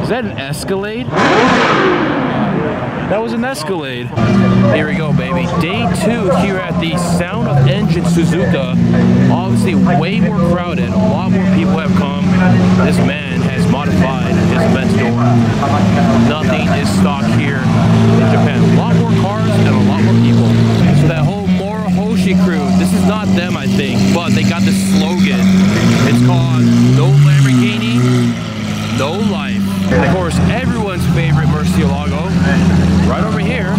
Is that an Escalade? That was an Escalade. Here we go, baby. Day 2 here at the Sound of Engine Suzuka. Obviously way more crowded. A lot more people have come. This man has modified his event store. Nothing is stock here in Japan. A lot more cars and a lot more people. So that whole Morohoshi crew, this is not them, I think, but they got this slogan. It's called No Lamborghini, No Life. Of course, everyone's favorite Murcielago, right over here,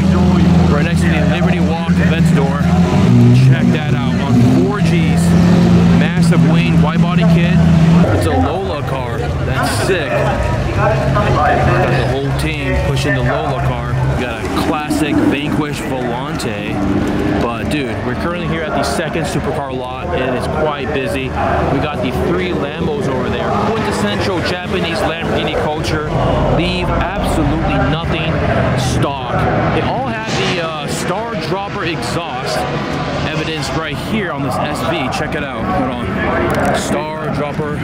right next to the Liberty Walk event store. Check that out on 4Gs. Massive Wayne wide body kit. It's a Lola car. That's sick. Got the whole team pushing the Lola car. We got a classic Vanquish Volante. But dude, we're currently here at the second supercar lot and it's quite busy. We got the 3 Lambos over there. Quintessential Japanese Lamborghini culture. Leave absolutely nothing stock. They all have the Stardropper exhaust. Evidenced right here on this SV. Check it out. Hold on. Stardropper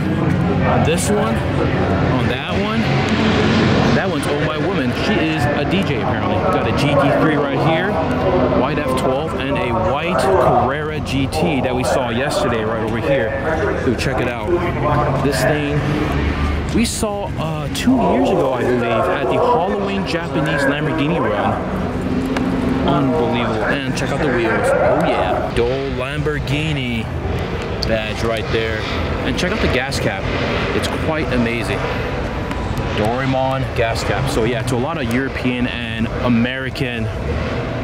on this one, on that one. That one's owned by a woman. She is a DJ apparently. Got a GT3 right here, white F12, and a white Carrera GT that we saw yesterday right over here. Dude, check it out. This thing we saw 2 years ago, I believe, at the Halloween Japanese Lamborghini run. Unbelievable. And check out the wheels. Oh yeah. Dole Lamborghini badge right there. And check out the gas cap. It's quite amazing. Doraemon gas cap. So yeah, to a lot of European and American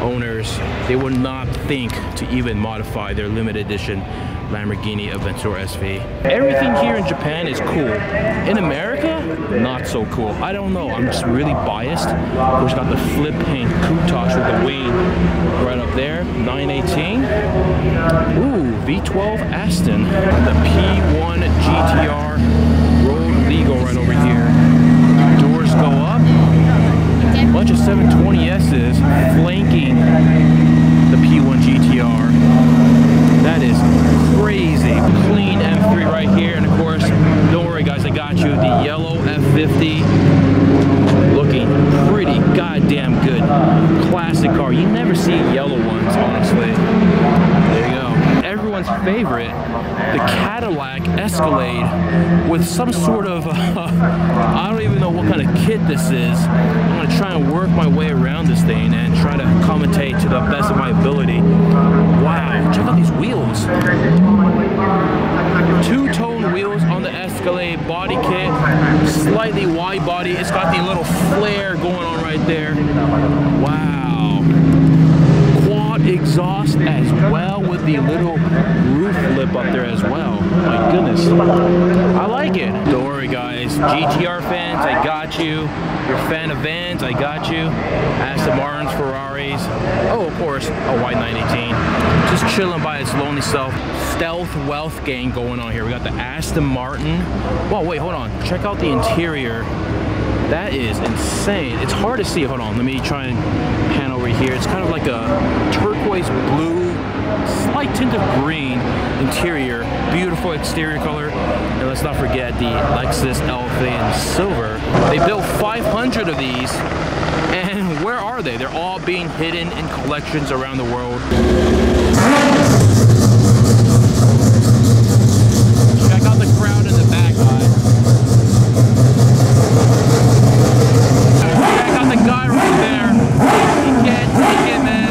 owners, they would not think to even modify their limited edition Lamborghini Aventador SV. Everything here in Japan is cool. In America, not so cool. I don't know, I'm just really biased. Of course, got the flip paint Countach with the wing right up there, 918. Ooh, V12 Aston. The P1 GTR Road Legal right over here. Doors go up. A bunch of 720S's flanking the P1 GTR. That is crazy. Clean M3 right here. And of course, don't worry guys, I got you. The yellow F50 looking pretty goddamn good. Classic car. You never see yellow ones, honestly. There you go. Everyone's favorite, the Cadillac Escalade with some sort of, I don't even know what kind of kit this is. I'm going to try and work my way around this thing and try to commentate to the best of my ability. Wow, check out these wheels. 2-tone wheels on the Escalade body kit, slightly wide body. It's got the little flare going on right there. Wow. Quad exhaust as well with the little roof lip up there as well. My goodness. I like it. Don't worry guys. GTR fans, I got you. You're a fan of vans, I got you. Aston Martins, Ferraris. Oh, of course, a white 918. Just chilling by its lonely self. Stealth wealth gang going on here. We got the Aston Martin. Whoa, wait, hold on. Check out the interior. That is insane. It's hard to see. Hold on, let me try and pan over here. It's kind of like a turquoise blue, slight tint of green interior. Beautiful exterior color. And let's not forget the Lexus Elephant in silver. They built 500 of these. And where are they? They're all being hidden in collections around the world. Check out the crowd in the back, guys. Check out the guy right there. He can't take it, man.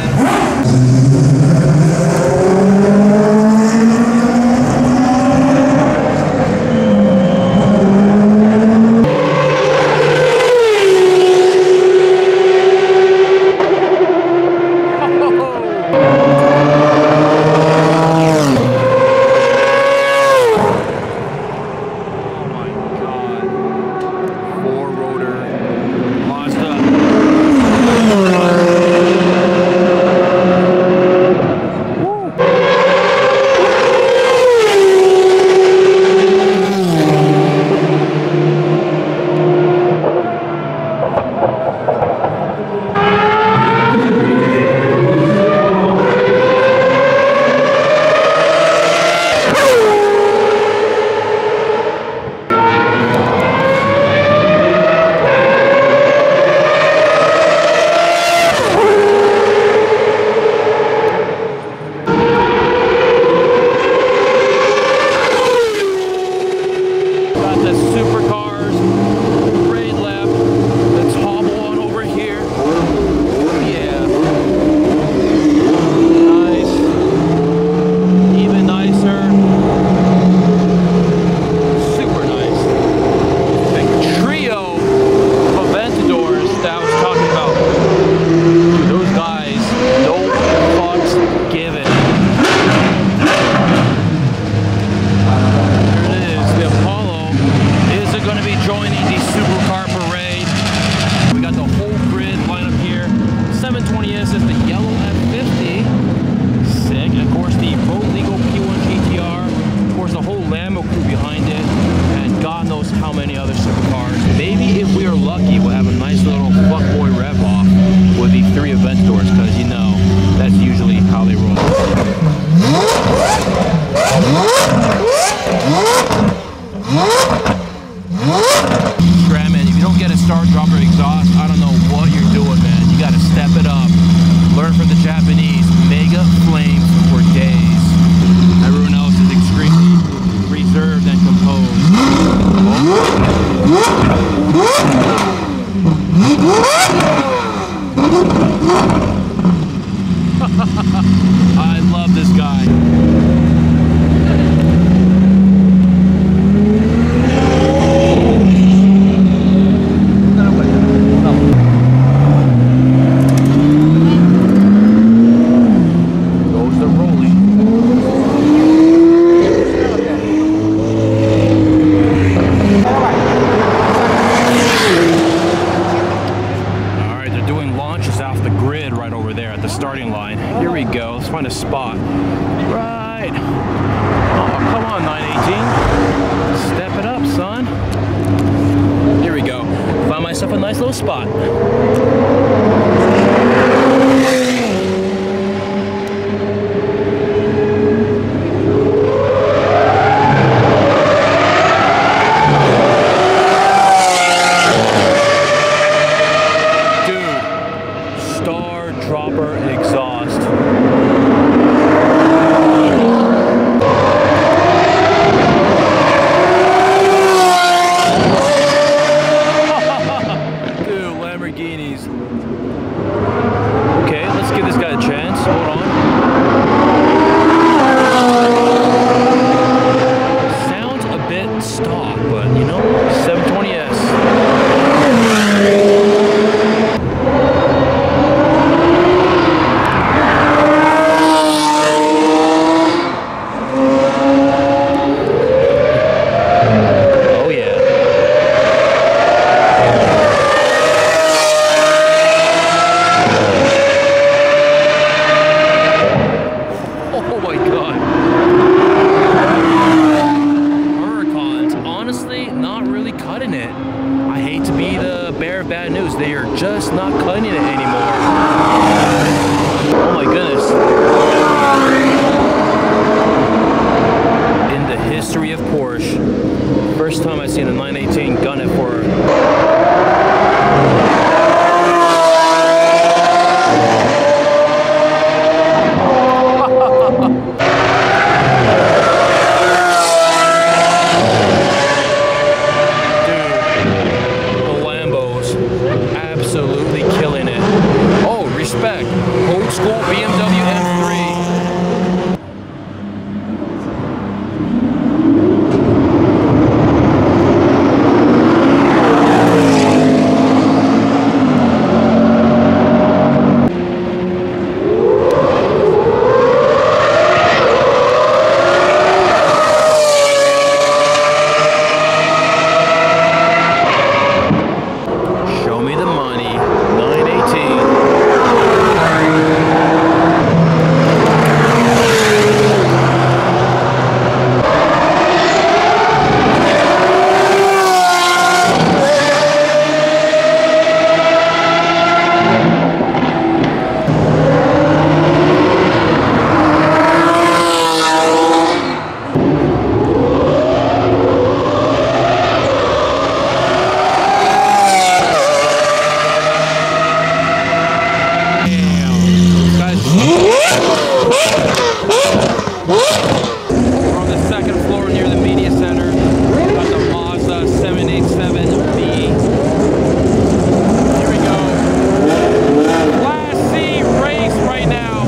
lucky, we'll have a nice little fuckboy rev off with the 3 event doors, because you know that's usually how they roll. Stratman, if you don't get a Stardropper exhaust, I don't know what you're doing, man. You gotta step it up. Learn from the Japanese. Mega flames for days. Everyone else is extremely reserved and composed. I love this guy. Starting line. Here we go. Let's find a spot. Right. Oh, come on, 918. Step it up, son. Here we go. Found myself a nice little spot. Stardropper exhaust. Dude, Lamborghinis. Okay, let's give this guy a chance. Hold on. Sounds a bit stock, but you know, 720S. I hate to be the bearer of bad news. They are just not cutting it anymore. Oh my goodness. In the history of Porsche, first time I've seen a 918 gun it for absolutely killing it. Oh, respect. Old school BMW M3. Show me the money. 918. We're on the second floor near the media center. We've got the Mazda 787B. Here we go. Class C race right now.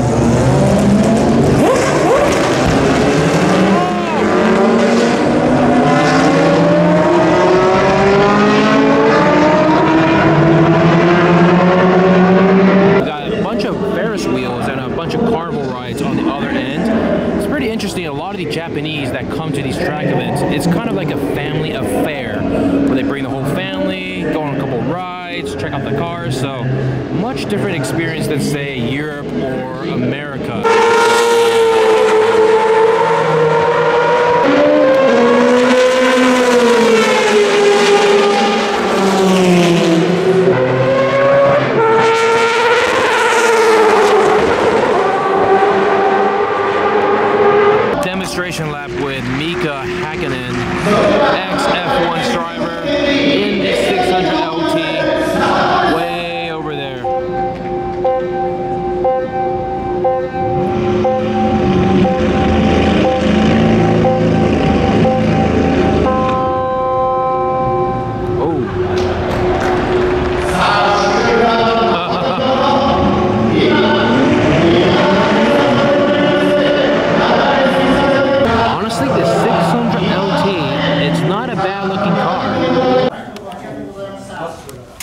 We got a bunch of Ferris wheels and a bunch of carnival rides on the other end. It's pretty interesting. A lot of the Japanese that come to these track events, it's kind of like a family affair where they bring the whole family, go on a couple rides, check out the cars. So much different experience than say Europe or America.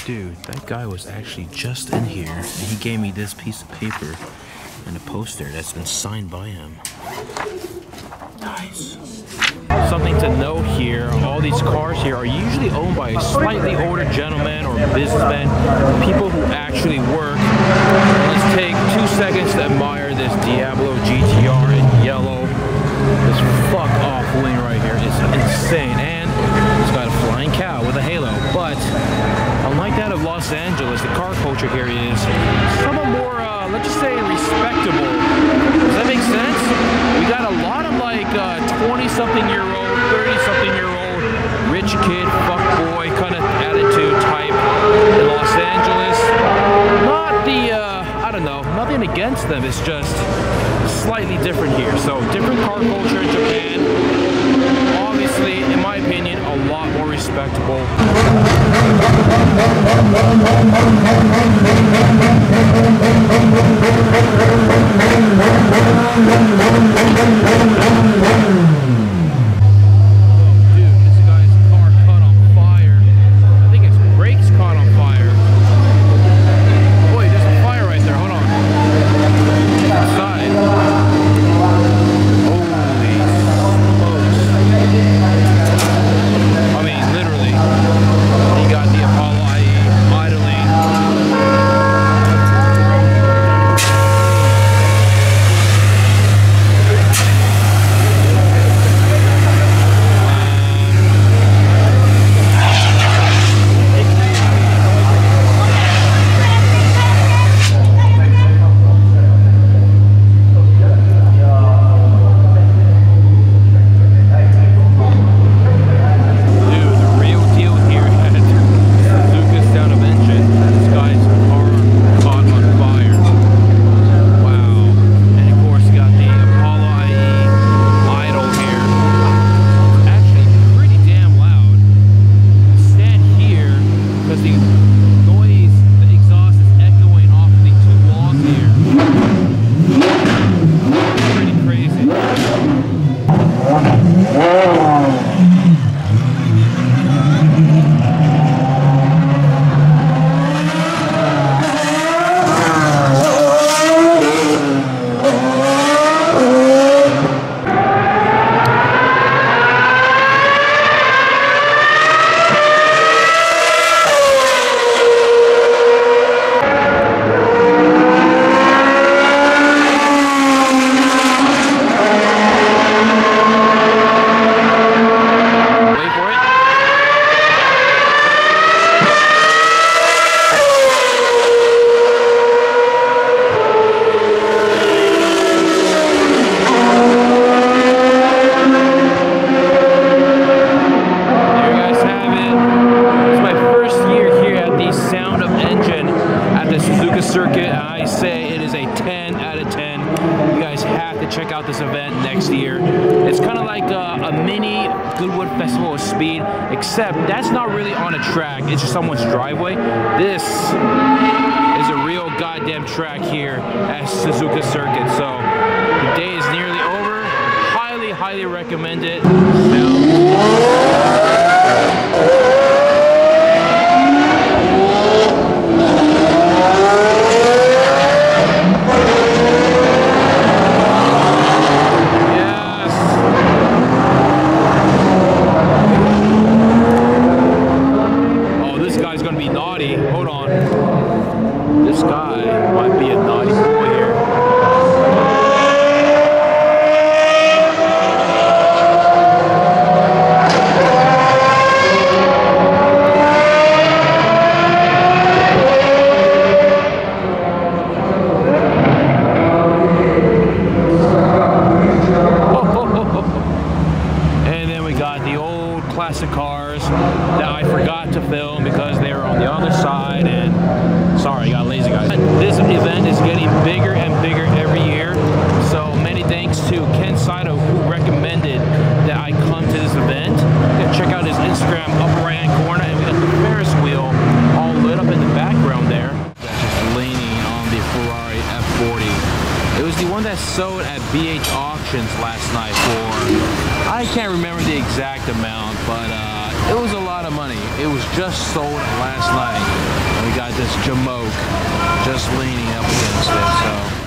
Dude, that guy was actually just in here, and he gave me this piece of paper and a poster that's been signed by him. Nice. Something to note here, all these cars here are usually owned by a slightly older gentleman or businessman, people who actually work. Let's take 2 seconds to admire this Diablo GTR in yellow. This fuck off wing right here is insane, and it's got a flying cow with a halo. But unlike that of Los Angeles, the car culture here is somewhat more, let's just say, respectable. Does that make sense? We got a lot of like 20-something-year-old, 30-something-year-old, rich kid, fuckboy kind of attitude type in Los Angeles. Not the, I don't know, nothing against them. It's just slightly different here. So different car culture in Japan. Obviously, in my opinion, a lot more respectable. Circuit. I say it is a 10 out of 10. You guys have to check out this event next year. It's kind of like a mini Goodwood Festival of Speed, except that's not really on a track. It's just someone's driveway. This is a real goddamn track here at Suzuka Circuit. So the day is nearly over. Highly, highly recommend it. Classic cars that I forgot to film because they were on the other side, and sorry, I got lazy, guys. This event is getting bigger and bigger every year, so many thanks to Ken Saito, who recommended that I come to this event. Check out his Instagram upper right hand corner, and we got the Ferris wheel all lit up in the background there. That's just leaning on the Ferrari F40. It was the one that sold at BH Auctions last night for, I can't remember the exact amount, but It was a lot of money. It was just sold last night. And we got this Jamoke just leaning up against it, so.